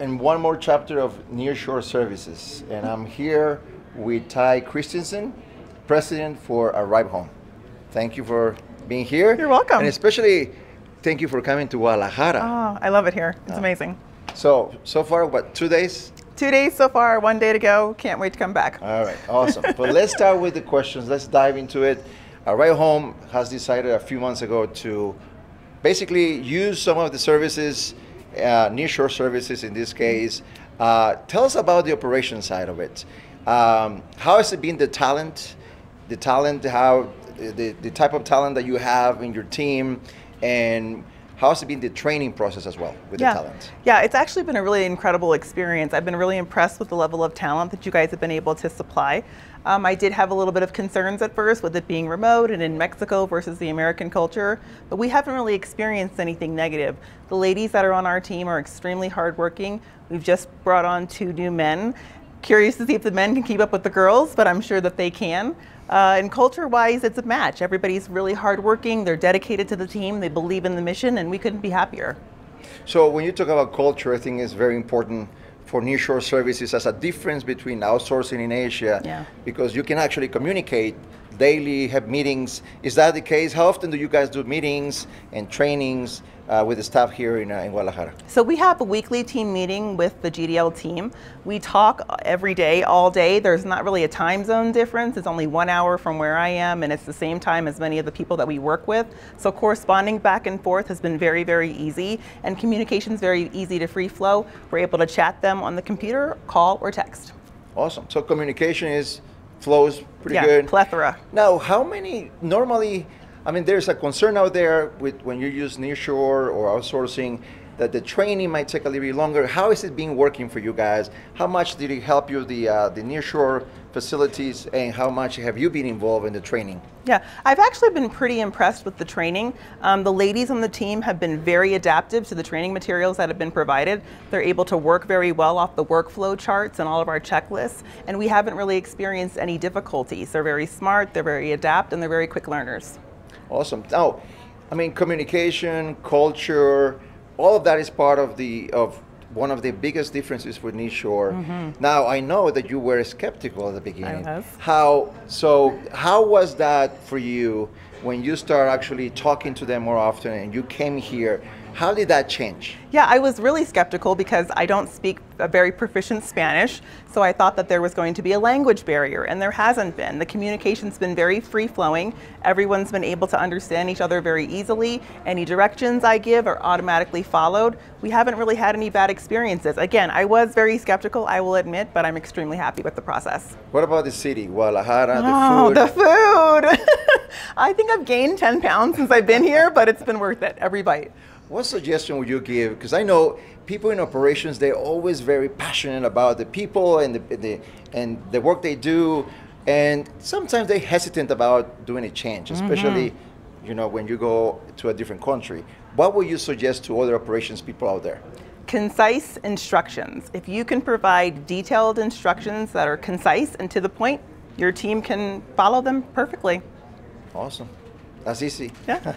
in one more chapter of Nearshore Services, and I'm here with Ty Christensen, President for Arrive Home. Thank you for being here. You're welcome. And especially, thank you for coming to Guadalajara. Oh, I love it here. It's amazing. So far, what, 2 days? 2 days so far, 1 day to go. Can't wait to come back. All right, awesome. But let's start with the questions. Let's dive into it. Arrive Home has decided a few months ago to basically use some of the services, nearshore services in this case. Tell us about the operation side of it. How has it been the talent, how the type of talent that you have in your team, and how has it been the training process as well with the talent? Yeah, it's actually been a really incredible experience. I've been really impressed with the level of talent that you guys have been able to supply. I did have a little bit of concerns at first with it being remote and in Mexico versus the American culture, but we haven't really experienced anything negative. The ladies that are on our team are extremely hardworking. We've just brought on 2 new men. Curious to see if the men can keep up with the girls, but I'm sure that they can. And culture-wise, it's a match. Everybody's really hardworking. They're dedicated to the team. They believe in the mission, and we couldn't be happier. So when you talk about culture, I think it's very important for nearshore services as a difference between outsourcing in Asia, because you can actually communicate daily, have meetings. Is that the case? How often do you guys do meetings and trainings with the staff here in Guadalajara? So we have a weekly team meeting with the GDL team. We talk every day, all day. There's not really a time zone difference. It's only 1 hour from where I am, and it's the same time as many of the people that we work with. So corresponding back and forth has been very, very easy, and communication's very easy to free flow. We're able to chat them on the computer, call, or text. Awesome. So communication flows pretty good. Plethora. Now, how many normally? I mean, there's a concern out there with when you use nearshore or outsourcing that the training might take a little bit longer. How is it been working for you guys? How much did it help you, the nearshore facilities, and how much have you been involved in the training? Yeah, I've actually been pretty impressed with the training. The ladies on the team have been very adaptive to the training materials that have been provided. They're able to work very well off the workflow charts and all of our checklists, and we haven't really experienced any difficulties. They're very smart, they're very adept, and they're very quick learners. Awesome. Now, I mean, communication, culture, all of that is part of one of the biggest differences with nearshore. Now, I know that you were skeptical at the beginning. I was. How was that for you when you start actually talking to them more often and you came here? How did that change? Yeah, I was really skeptical because I don't speak a very proficient Spanish, so I thought that there was going to be a language barrier, and there hasn't been. The communication's been very free-flowing. Everyone's been able to understand each other very easily. Any directions I give are automatically followed. We haven't really had any bad experiences. Again, I was very skeptical, I will admit, but I'm extremely happy with the process. What about the city, Guadalajara, the food? I think I've gained 10 pounds since I've been here, but it's been worth it, every bite. What suggestion would you give? Because I know people in operations, they're always very passionate about the people and the work they do, and sometimes they're hesitant about doing a change, especially when you go to a different country. What would you suggest to other operations people out there? Concise instructions. If you can provide detailed instructions that are concise and to the point, your team can follow them perfectly. Awesome. That's easy. Yeah,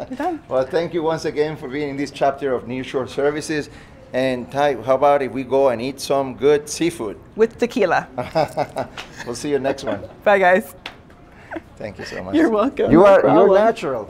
you're done. Well, thank you once again for being in this chapter of Nearshore Services. And Ty, how about if we go and eat some good seafood? With tequila. We'll see you next one. Bye, guys. Thank you so much. You're welcome. You're natural.